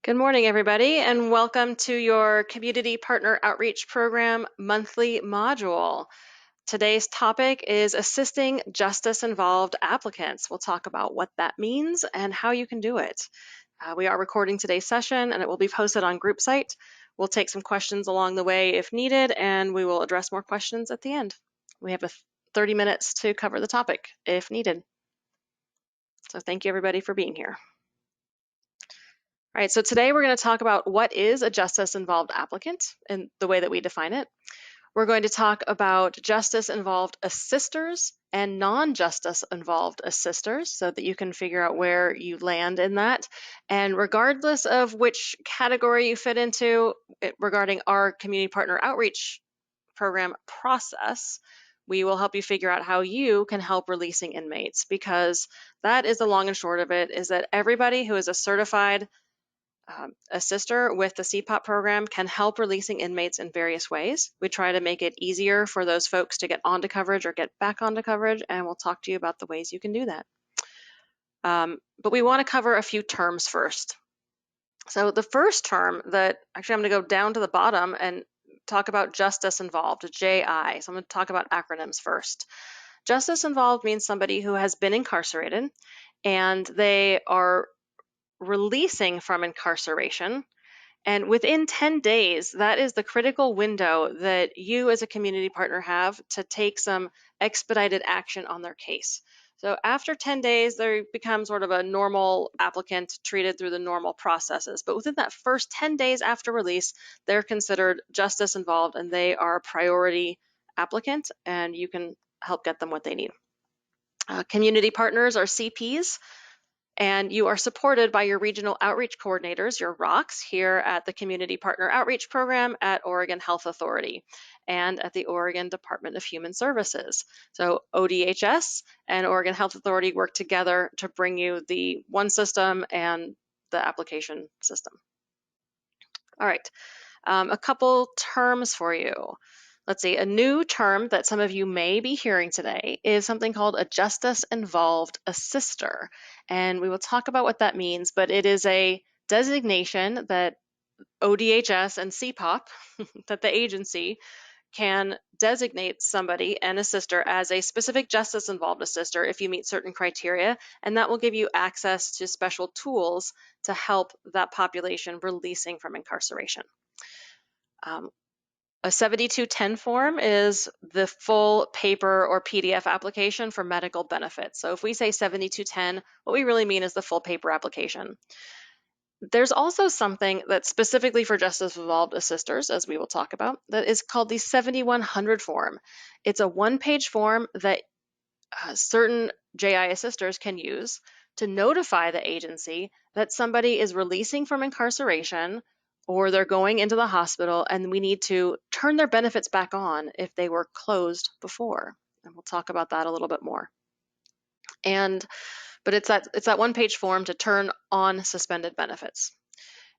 Good morning, everybody, and welcome to your Community Partner Outreach Program monthly module. Today's topic is assisting justice-involved applicants. We'll talk about what that means and how you can do it. We are recording today's session and it will be posted on GroupSite. We'll take some questions along the way if needed, and we will address more questions at the end. We have 30 minutes to cover the topic if needed. So thank you, everybody, for being here. All right, so today we're going to talk about what is a justice-involved applicant and the way that we define it. We're going to talk about justice-involved assisters and non-justice involved assisters so that you can figure out where you land in that. And regardless of which category you fit into regarding our community partner outreach program process, we will help you figure out how you can help releasing inmates, because that is the long and short of it, is that everybody who is a certified assister with the CPOP program can help releasing inmates in various ways. We try to make it easier for those folks to get onto coverage or get back onto coverage, and we'll talk to you about the ways you can do that. But we want to cover a few terms first. So the first term that, actually I'm going to go down to the bottom and talk about justice involved, JI. So I'm going to talk about acronyms first. Justice involved means somebody who has been incarcerated and they are releasing from incarceration. And within 10 days, that is the critical window that you as a community partner have to take some expedited action on their case. So after 10 days, they become sort of a normal applicant treated through the normal processes. But within that first 10 days after release, they're considered justice involved and they are a priority applicant, and you can help get them what they need. Community partners are CPs. And you are supported by your regional outreach coordinators, your ROCs, here at the Community Partner Outreach Program at Oregon Health Authority and at the Oregon Department of Human Services. So ODHS and Oregon Health Authority work together to bring you the one system and the application system. All right, a couple terms for you. Let's see, a new term that some of you may be hearing today is something called a justice-involved assister. And we will talk about what that means, but it is a designation that ODHS and CPOP, that the agency, can designate somebody, an assister, as a specific justice-involved assister if you meet certain criteria, and that will give you access to special tools to help that population releasing from incarceration. A 7210 form is the full paper or PDF application for medical benefits. So if we say 7210, what we really mean is the full paper application. There's also something that's specifically for justice-involved assisters, as we will talk about, that is called the 7100 form. It's a one-page form that certain JI assisters can use to notify the agency that somebody is releasing from incarceration or they're going into the hospital and we need to turn their benefits back on if they were closed before. And we'll talk about that a little bit more. But it's that one-page form to turn on suspended benefits.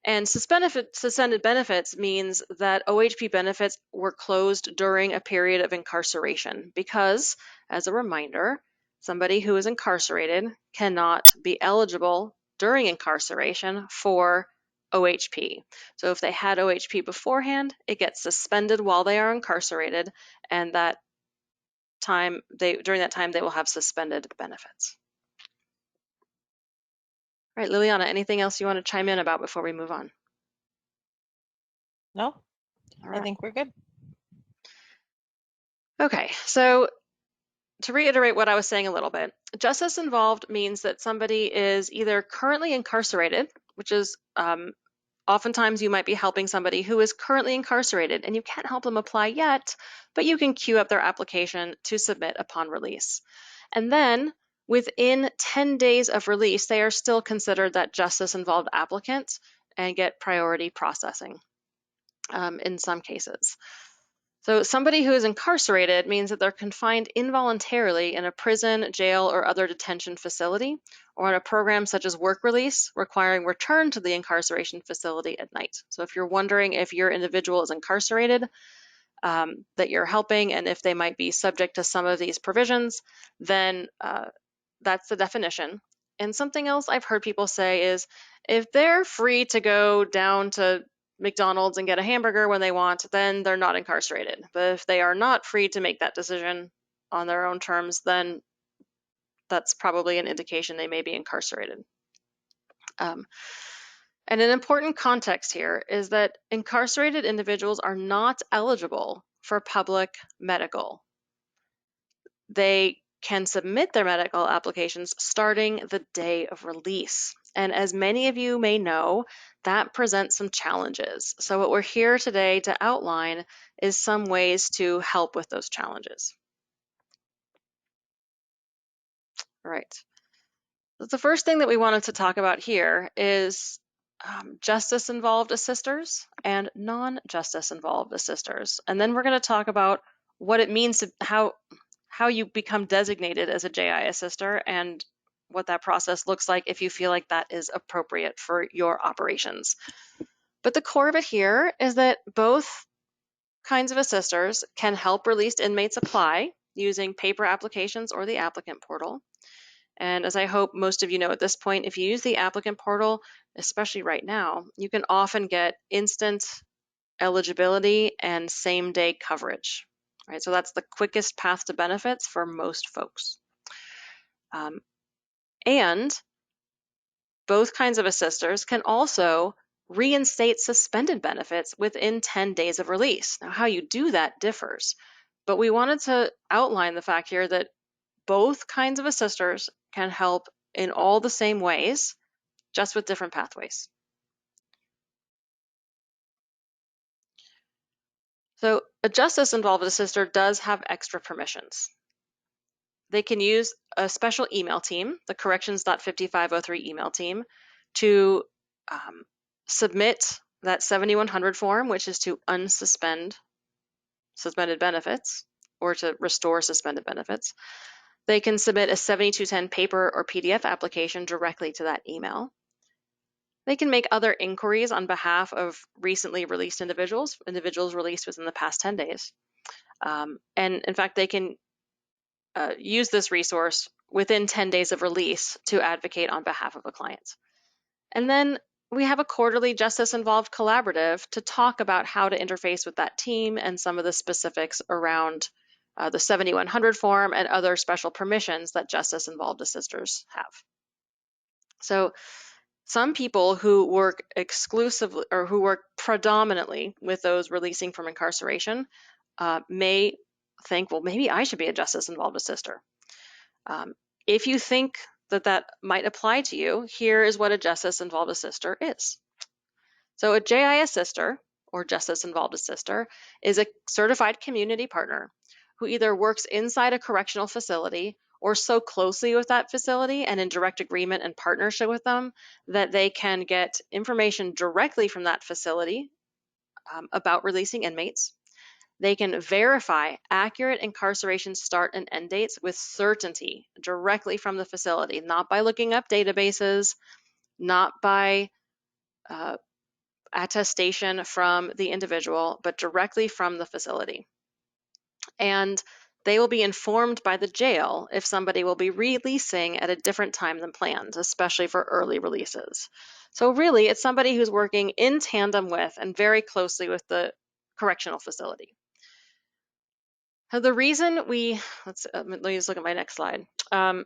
And suspended benefits means that OHP benefits were closed during a period of incarceration because, as a reminder, somebody who is incarcerated cannot be eligible during incarceration for OHP. So if they had OHP beforehand, it gets suspended while they are incarcerated, and during that time they will have suspended benefits. All right, Liliana, anything else you want to chime in about before we move on? No, All right. I think we're good. Okay, so to reiterate what I was saying a little bit, justice involved means that somebody is either currently incarcerated, which is oftentimes you might be helping somebody who is currently incarcerated and you can't help them apply yet, but you can queue up their application to submit upon release. And then within 10 days of release, they are still considered that justice involved applicant and get priority processing in some cases. So somebody who is incarcerated means that they're confined involuntarily in a prison, jail, or other detention facility, or in a program such as work release, requiring return to the incarceration facility at night. So if you're wondering if your individual is incarcerated, that you're helping, and if they might be subject to some of these provisions, then that's the definition. And something else I've heard people say is if they're free to go down to McDonald's and get a hamburger when they want, then they're not incarcerated. But if they are not free to make that decision on their own terms, then that's probably an indication they may be incarcerated. Um, and an important context here is that incarcerated individuals are not eligible for public medical. They can submit their medical applications starting the day of release. And as many of you may know, that presents some challenges. So, what we're here today to outline is some ways to help with those challenges. All right. The first thing that we wanted to talk about here is justice involved assisters and non justice involved assisters. And then we're going to talk about what it means to how you become designated as a JI assister and what that process looks like if you feel like that is appropriate for your operations. But the core of it here is that both kinds of assisters can help released inmates apply using paper applications or the applicant portal. And as I hope most of you know at this point, if you use the applicant portal, especially right now, you can often get instant eligibility and same day coverage. Right, so that's the quickest path to benefits for most folks. And both kinds of assisters can also reinstate suspended benefits within 10 days of release. Now, how you do that differs, but we wanted to outline the fact here that both kinds of assisters can help in all the same ways, just with different pathways. So a justice-involved assister does have extra permissions. They can use a special email team, the corrections.5503 email team, to submit that 7100 form, which is to unsuspend suspended benefits or to restore suspended benefits. They can submit a 7210 paper or PDF application directly to that email. They can make other inquiries on behalf of recently released individuals released within the past 10 days. And in fact, they can use this resource within 10 days of release to advocate on behalf of a client. And then we have a quarterly justice involved collaborative to talk about how to interface with that team and some of the specifics around the 7100 form and other special permissions that justice involved assisters have. So some people who work exclusively or who work predominantly with those releasing from incarceration may think, well, maybe I should be a justice involved assister. If you think that that might apply to you, here is what a justice involved assister is. So a JI assister or justice involved assister is a certified community partner who either works inside a correctional facility or so closely with that facility and in direct agreement and partnership with them that they can get information directly from that facility about releasing inmates. They can verify accurate incarceration start and end dates with certainty directly from the facility, not by looking up databases, not by attestation from the individual, but directly from the facility. And they will be informed by the jail if somebody will be releasing at a different time than planned, especially for early releases. So really, it's somebody who's working in tandem with and very closely with the correctional facility. Now, the reason let me just look at my next slide. All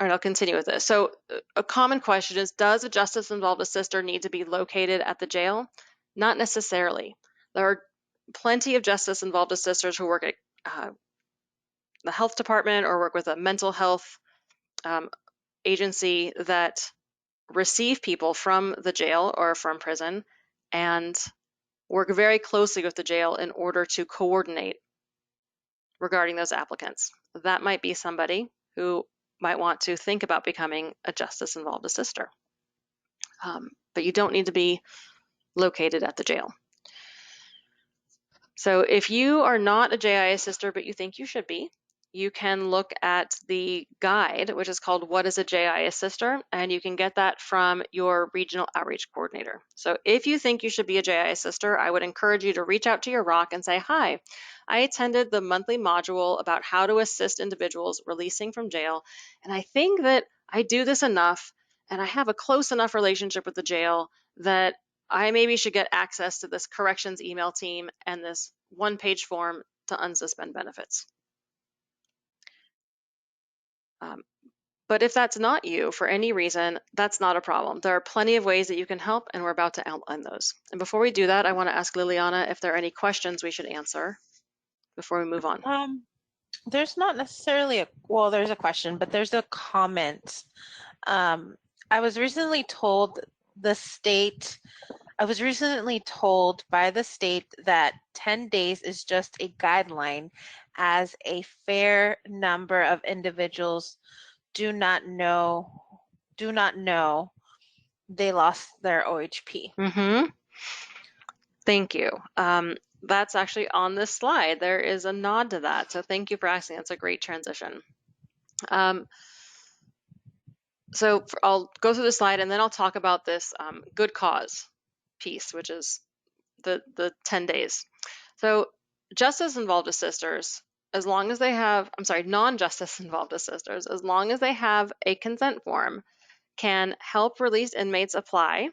right, I'll continue with this. So a common question is, does a justice-involved assister need to be located at the jail? Not necessarily. There are plenty of justice-involved assisters who work at the health department or work with a mental health agency that receive people from the jail or from prison and work very closely with the jail in order to coordinate regarding those applicants. That might be somebody who might want to think about becoming a justice-involved assister. But you don't need to be located at the jail. So if you are not a JI assister, but you think you should be, you can look at the guide, which is called What is a JI Assister? And you can get that from your regional outreach coordinator. So if you think you should be a JI Assister, I would encourage you to reach out to your ROC and say, hi, I attended the monthly module about how to assist individuals releasing from jail. And I think that I do this enough and I have a close enough relationship with the jail that I maybe should get access to this corrections email team and this one-page form to unsuspend benefits. Um, but if that's not you for any reason, that's not a problem. There are plenty of ways that you can help, and we're about to outline those. And before we do that, I want to ask Liliana if there are any questions we should answer before we move on. There's not necessarily well, there's a question, but there's a comment. I was recently told by the state that 10 days is just a guideline, as a fair number of individuals do not know they lost their OHP. Thank you. That's actually on this slide. There is a nod to that. So thank you for asking. That's a great transition. I'll go through the slide and then I'll talk about this good cause piece, which is the 10 days. So justice involved assisters, as long as they have, non-justice involved assisters, as long as they have a consent form, can help released inmates apply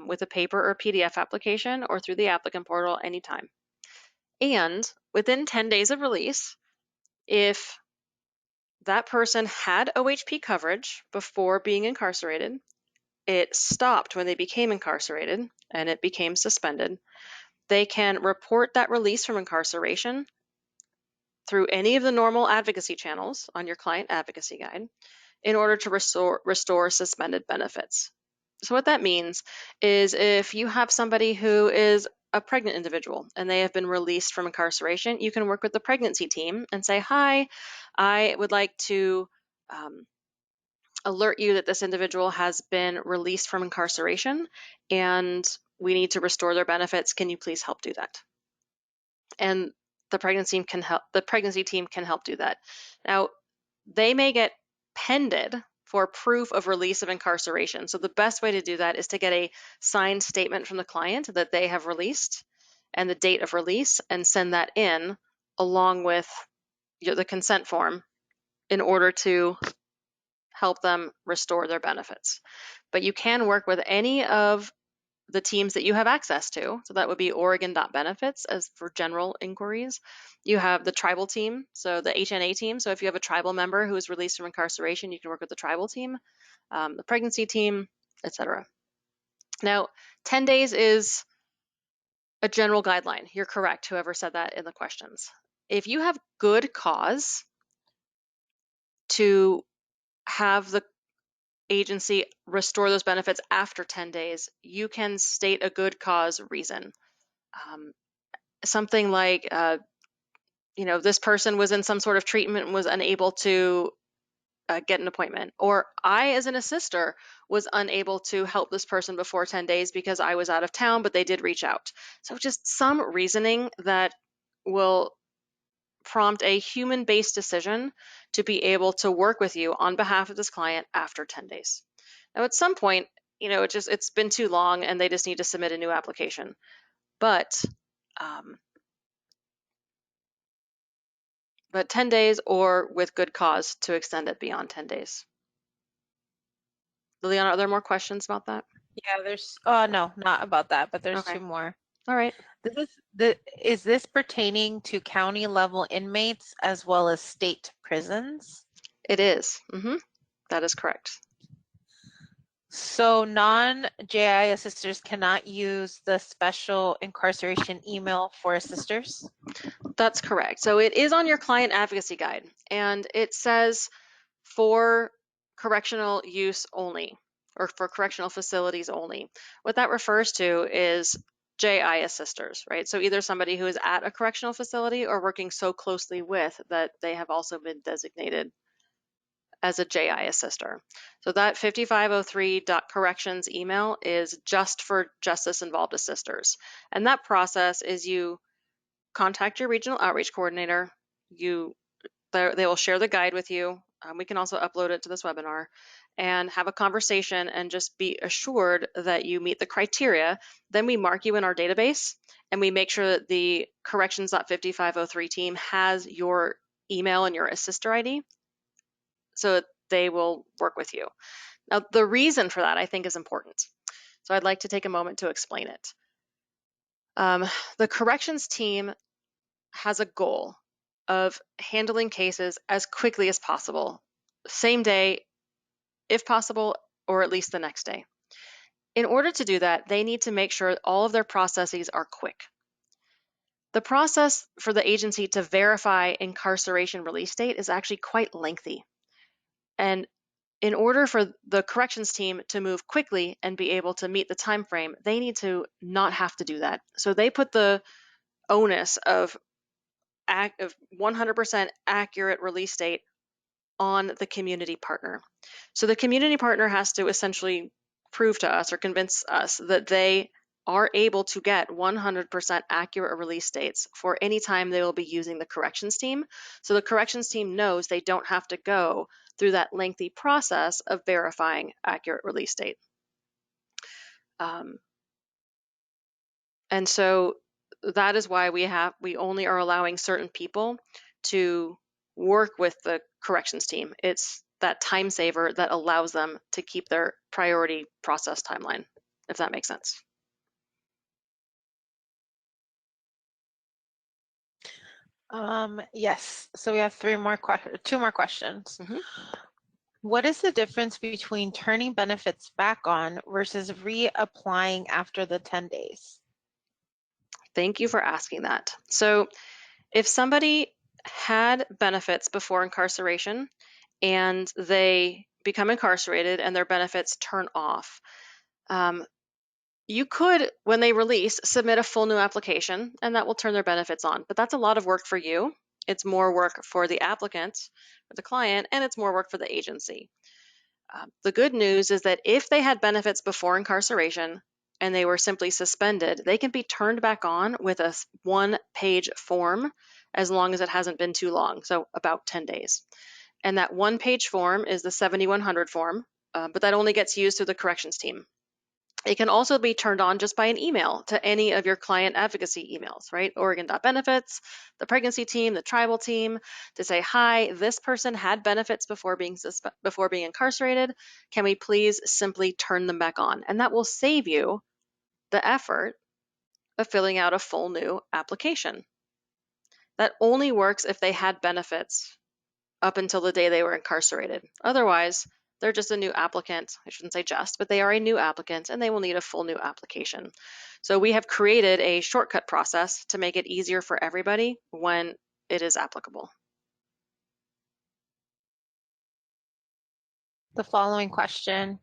with a paper or PDF application or through the applicant portal anytime. And within 10 days of release, if that person had OHP coverage before being incarcerated, it stopped when they became incarcerated and it became suspended, they can report that release from incarceration through any of the normal advocacy channels on your client advocacy guide in order to restore suspended benefits. So what that means is if you have somebody who is a pregnant individual and they have been released from incarceration, you can work with the pregnancy team and say, hi, I would like to alert you that this individual has been released from incarceration and we need to restore their benefits. Can you please help do that? And the pregnancy team can help do that. Now, they may get pended for proof of release of incarceration. So the best way to do that is to get a signed statement from the client that they have released and the date of release, and send that in along with the consent form in order to help them restore their benefits. But you can work with any of the teams that you have access to. So that would be Oregon.benefits as for general inquiries. You have the tribal team, so the HNA team. So if you have a tribal member who is released from incarceration, you can work with the tribal team, the pregnancy team, etc. Now, 10 days is a general guideline. You're correct, whoever said that in the questions. If you have good cause to have the agency restore those benefits after 10 days, you can state a good cause reason. Something like, this person was in some sort of treatment and was unable to get an appointment. Or I, as an assister, was unable to help this person before 10 days because I was out of town, but they did reach out. So just some reasoning that will prompt a human-based decision to be able to work with you on behalf of this client after 10 days. Now, at some point, it's been too long and they just need to submit a new application. But 10 days or with good cause to extend it beyond 10 days. Liliana, are there more questions about that? Yeah, there's, no, not about that, but there's Okay. two more. All right. Is this pertaining to county level inmates as well as state prisons? It is. That is correct. So non-JI assisters cannot use the special incarceration email for assisters? That's correct. So it is on your client advocacy guide, and it says for correctional use only, or for correctional facilities only. What that refers to is JI assisters, right? So either somebody who is at a correctional facility or working so closely with that they have also been designated as a JI assister. So that 5503.corrections email is just for justice involved assisters. And that process is you contact your regional outreach coordinator, you They will share the guide with you. We can also upload it to this webinar and have a conversation and just be assured that you meet the criteria. Then we mark you in our database and we make sure that the corrections.5503 team has your email and your assister ID so that they will work with you. Now, the reason for that I think is important. So I'd like to take a moment to explain it. The corrections team has a goal of handling cases as quickly as possible, same day, if possible, or at least the next day. In order to do that, they need to make sure all of their processes are quick. The process for the agency to verify incarceration release date is actually quite lengthy. And in order for the corrections team to move quickly and be able to meet the time frame, they need to not have to do that. So they put the onus of 100% accurate release date on the community partner. So the community partner has to essentially prove to us or convince us that they are able to get 100% accurate release dates for any time they will be using the corrections team. So the corrections team knows they don't have to go through that lengthy process of verifying accurate release date. Um, and so that is why we only are allowing certain people to work with the corrections team. It's that time saver that allows them to keep their priority process timeline, if that makes sense. Yes. So we have two more questions. Mhm. What is the difference between turning benefits back on versus reapplying after the 10 days? Thank you for asking that. So if somebody had benefits before incarceration and they become incarcerated and their benefits turn off, um, you could, when they release, submit a full new application and that will turn their benefits on. But that's a lot of work for you. It's more work for the applicant or the client, and it's more work for the agency. The good news is that if they had benefits before incarceration and they were simply suspended, they can be turned back on with a one-page form as long as it hasn't been too long, so about 10 days. And that one-page form is the 7100 form, but that only gets used through the corrections team. It can also be turned on just by an email to any of your client advocacy emails, right? Oregon.benefits, the pregnancy team, the tribal team, to say, hi, this person had benefits before being incarcerated. Can we please simply turn them back on? And that will save you the effort of filling out a full new application. That only works if they had benefits up until the day they were incarcerated. Otherwise, they're just a new applicant. I shouldn't say just, but they are a new applicant and they will need a full new application. So we have created a shortcut process to make it easier for everybody when it is applicable. The following question.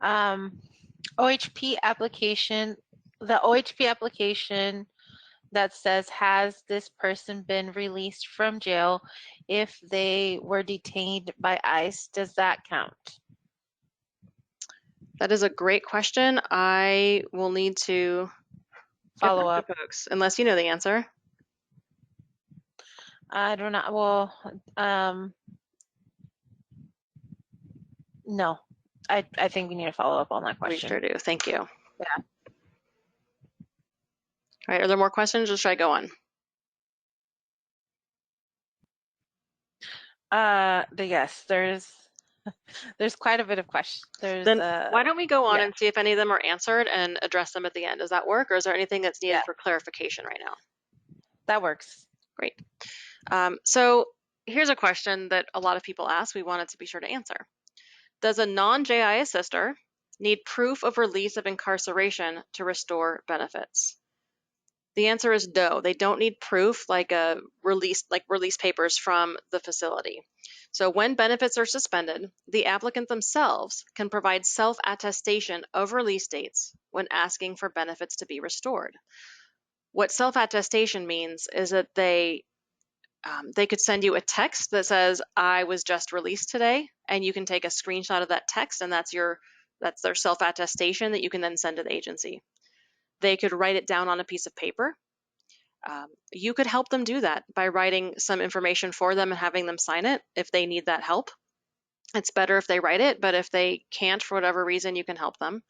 OHP application, the OHP application that says, has this person been released from jail if they were detained by ICE? Does that count? That is a great question. I will need to get Follow back up. to folks, unless you know the answer. I do not, well, no. I think we need to follow up on that We question. sure do. Thank you. Yeah. All right, are there more questions or should I go on? Yes, there's quite a bit of questions. Then why don't we go on Yeah, and see if any of them are answered and address them at the end? Does that work, or is there anything that's needed yeah, for clarification right now? that works. Great. So here's a question that a lot of people ask. We wanted to be sure to answer. Does a non-JI assister need proof of release of incarceration to restore benefits? The answer is no. They don't need proof like release papers from the facility. So when benefits are suspended, the applicant themselves can provide self-attestation of release dates when asking for benefits to be restored. What self-attestation means is that they could send you a text that says, I was just released today, and you can take a screenshot of that text, and that's their self-attestation that you can then send to the agency. They could write it down on a piece of paper, You could help them do that by writing some information for them and having them sign it if they need that help. It's better if they write it, but if they can't for whatever reason, you can help them.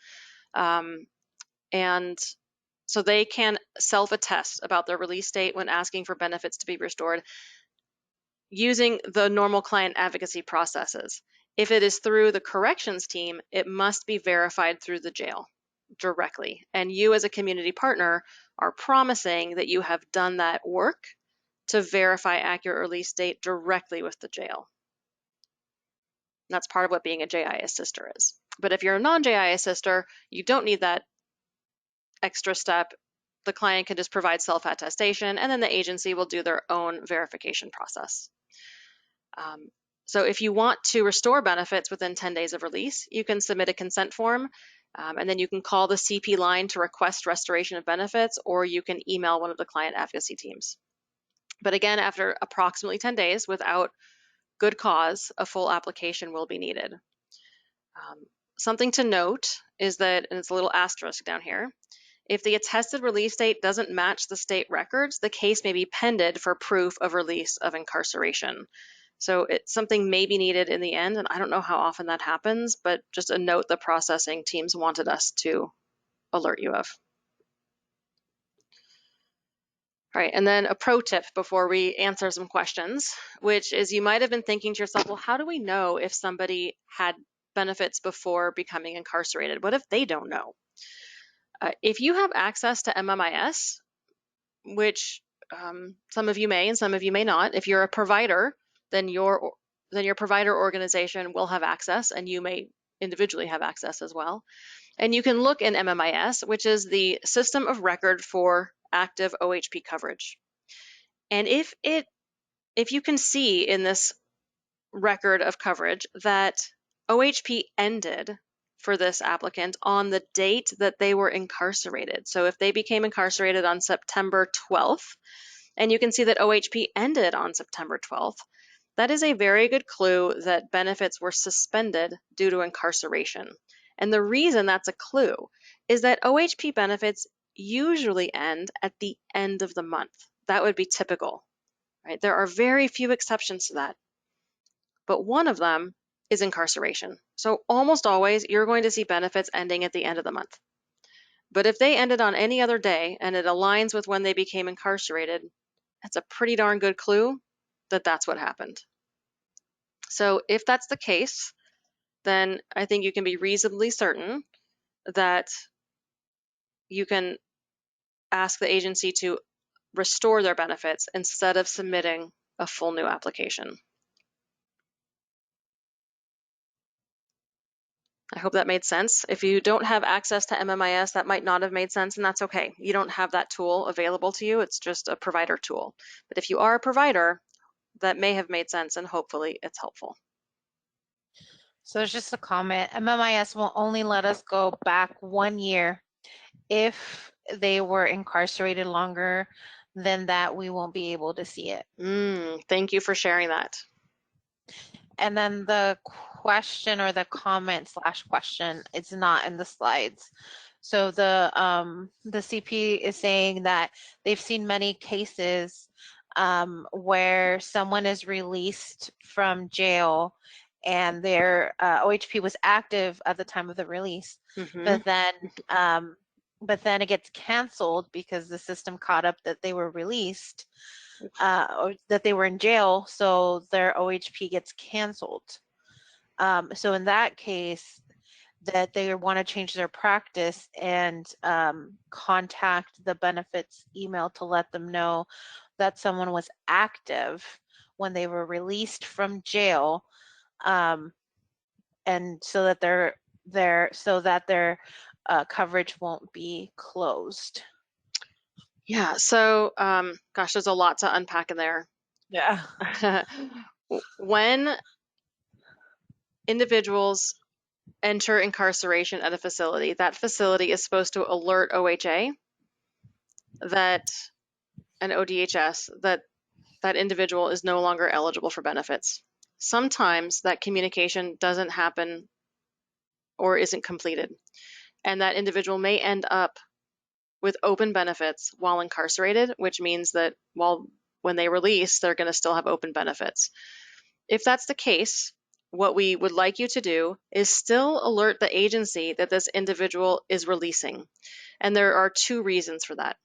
Um, and so they can self-attest about their release date when asking for benefits to be restored using the normal client advocacy processes. If it is through the corrections team, it must be verified through the jail directly. And you, as a community partner, are promising that you have done that work to verify accurate release date directly with the jail. That's part of what being a JI assister is. But if you're a non-JI assister, you don't need that extra step. The client can just provide self-attestation, and then the agency will do their own verification process. Um, so if you want to restore benefits within 10 days of release, you can submit a consent form, and then you can call the CP line to request restoration of benefits, or you can email one of the client advocacy teams. But again, after approximately 10 days without good cause, a full application will be needed. Something to note is that, and it's a little asterisk down here, if the attested release date doesn't match the state records, the case may be pended for proof of release of incarceration. So something may be needed in the end, and I don't know how often that happens, but just a note the processing teams wanted us to alert you of. All right, and then a pro tip before we answer some questions, which is you might have been thinking to yourself, well, how do we know if somebody had benefits before becoming incarcerated? What if they don't know? If you have access to MMIS, which some of you may and some of you may not, if you're a provider, then your provider organization will have access, and you may individually have access as well. And you can look in MMIS, which is the system of record for active OHP coverage. And if you can see in this record of coverage that OHP ended for this applicant on the date that they were incarcerated. So if they became incarcerated on September 12th, and you can see that OHP ended on September 12th, that is a very good clue that benefits were suspended due to incarceration. And the reason that's a clue is that OHP benefits usually end at the end of the month. That would be typical, right? There are very few exceptions to that, but one of them is incarceration. So almost always you're going to see benefits ending at the end of the month. But if they ended on any other day and it aligns with when they became incarcerated, that's a pretty darn good clue that that's what happened. So if that's the case, then I think you can be reasonably certain that you can ask the agency to restore their benefits instead of submitting a full new application. I hope that made sense. If you don't have access to MMIS, that might not have made sense, and that's okay. You don't have that tool available to you. It's just a provider tool. But if you are a provider, that may have made sense, and hopefully it's helpful. So there's just a comment. MMIS will only let us go back 1 year. If they were incarcerated longer than that, we won't be able to see it. Thank you for sharing that. And then the question or the comment slash question, it's not in the slides. So the CP is saying that they've seen many cases where someone is released from jail and their OHP was active at the time of the release, but then it gets canceled because the system caught up that they were released or that they were in jail, so their OHP gets canceled. So in that case, that they want to change their practice and contact the benefits email to let them know that someone was active when they were released from jail, and so that their coverage won't be closed. Yeah, so gosh, there's a lot to unpack in there. Yeah. When individuals enter incarceration at a facility, that facility is supposed to alert OHA that and ODHS that that individual is no longer eligible for benefits. Sometimes that communication doesn't happen or isn't completed, and that individual may end up with open benefits while incarcerated, which means that when they release, they're going to still have open benefits. If that's the case, what we would like you to do is still alert the agency that this individual is releasing. And there are two reasons for that.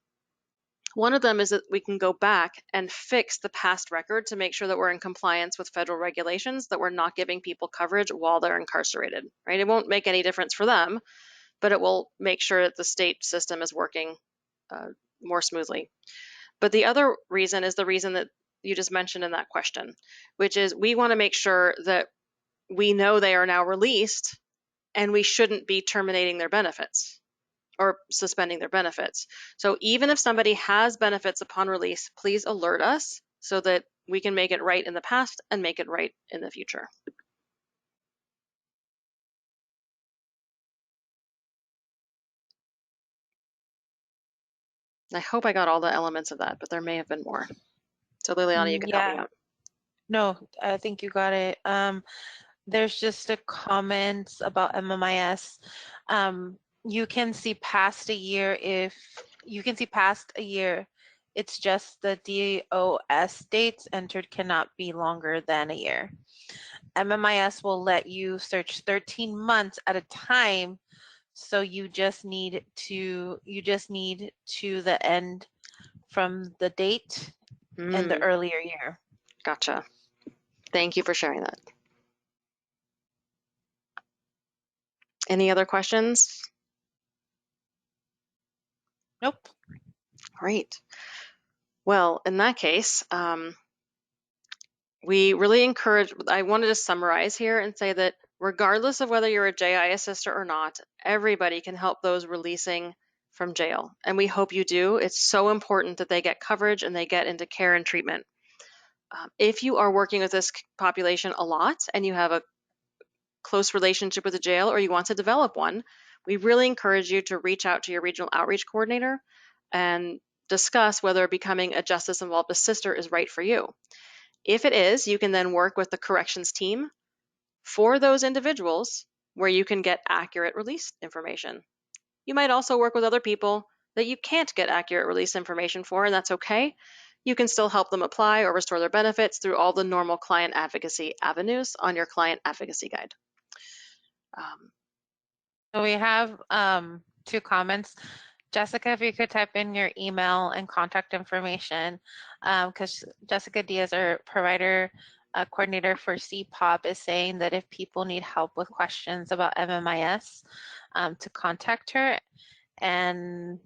One of them is that we can go back and fix the past record to make sure that we're in compliance with federal regulations, that we're not giving people coverage while they're incarcerated, right? It won't make any difference for them, but it will make sure that the state system is working uh, more smoothly. But the other reason is the reason that you just mentioned in that question, which is we want to make sure that we know they are now released and we shouldn't be terminating their benefits or suspending their benefits. So even if somebody has benefits upon release, please alert us so that we can make it right in the past and make it right in the future. I hope I got all the elements of that, but there may have been more. So Liliana, you can help me Yeah, out. no, I think you got it. There's just a comment about MMIS. You can see past a year if you can see past a year. It's just the DOS dates entered cannot be longer than a year. MMIS will let you search 13 months at a time, so you just need to the end from the date and the Mm, earlier year. gotcha. Thank you for sharing that. Any other questions? Nope. Great. Well, in that case, we really encourage, I wanted to summarize here and say that regardless of whether you're a JI assister or not, everybody can help those releasing from jail. And we hope you do. It's so important that they get coverage and they get into care and treatment. If you are working with this population a lot and you have a close relationship with the jail or you want to develop one, we really encourage you to reach out to your regional outreach coordinator and discuss whether becoming a justice involved assister is right for you. If it is, you can then work with the corrections team for those individuals where you can get accurate release information. You might also work with other people that you can't get accurate release information for, and that's okay. You can still help them apply or restore their benefits through all the normal client advocacy avenues on your client advocacy guide. Um, So we have two comments. Jessica, if you could type in your email and contact information, because Jessica Diaz, our provider coordinator for CPOP, is saying that if people need help with questions about MMIS, to contact her, and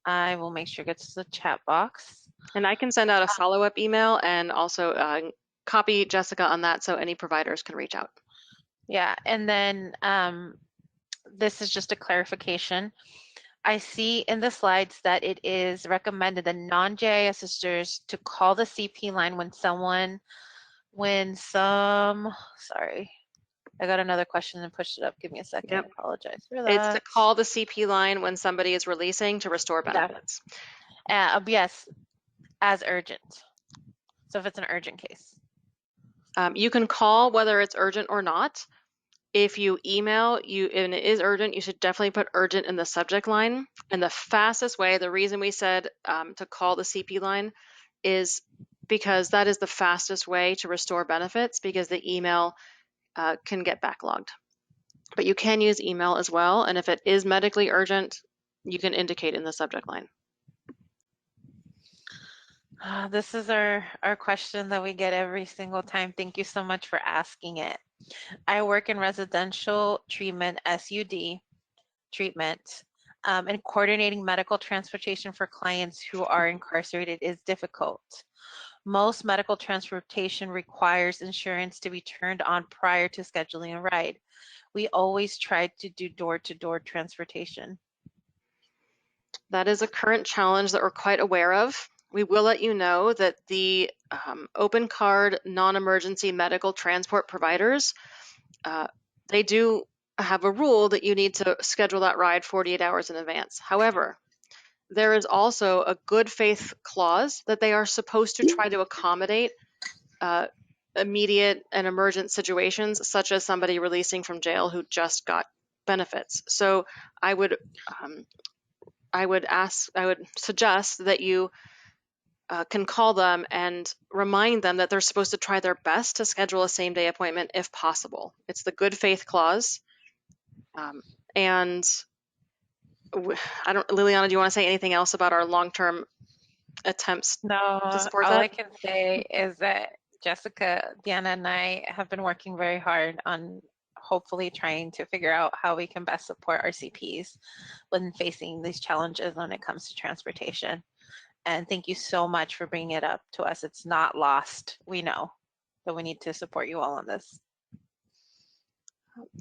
I will make sure it gets to the chat box. and I can send out a follow-up email and also copy Jessica on that so any providers can reach out. Yeah, and then this is just a clarification. I see in the slides that it is recommended that non-JIS sisters to call the CP line sorry, I got another question and pushed it up. Give me a second. Yep. I apologize for It's to that. call the CP line when somebody is releasing to restore Yeah. benefits. Yes, as urgent. So if it's an urgent case. You can call whether it's urgent or not. If you email you and it is urgent, you should definitely put urgent in the subject line. And the fastest way, the reason we said to call the CP line is because that is the fastest way to restore benefits because the email can get backlogged. But you can use email as well. And if it is medically urgent, you can indicate in the subject line. This is our question that we get every single time. Thank you so much for asking it. I work in residential treatment, SUD treatment, and coordinating medical transportation for clients who are incarcerated is difficult. Most medical transportation requires insurance to be turned on prior to scheduling a ride. We always try to do door-to-door transportation. That is a current challenge that we're quite aware of. We will let you know that the open card non-emergency medical transport providers, they do have a rule that you need to schedule that ride 48 hours in advance. However, there is also a good faith clause that they are supposed to try to accommodate uh, immediate and emergent situations, such as somebody releasing from jail who just got benefits. So I would I would suggest that you can call them and remind them that they're supposed to try their best to schedule a same day appointment if possible. It's the good faith clause. Um, and I don't, Liliana, do you want to say anything else about our long term attempts to No, support all that? I can say is that Jessica, Diana, and I have been working very hard on hopefully trying to figure out how we can best support our CPs when facing these challenges when it comes to transportation. And thank you so much for bringing it up to us. It's not lost. We know that we need to support you all on this.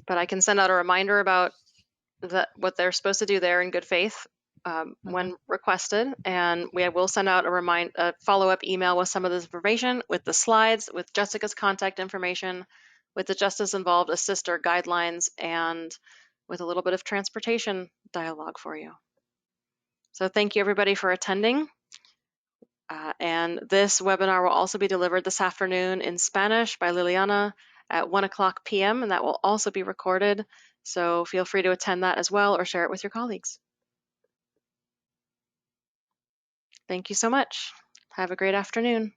But I can send out a reminder about what they're supposed to do there in good faith Mhm. when requested, and we will send out a follow-up email with some of this information, with the slides, with Jessica's contact information, with the Justice Involved Assister guidelines, and with a little bit of transportation dialogue for you. So thank you everybody for attending. And this webinar will also be delivered this afternoon in Spanish by Liliana at 1:00 p.m. and that will also be recorded. So feel free to attend that as well or share it with your colleagues. Thank you so much. Have a great afternoon.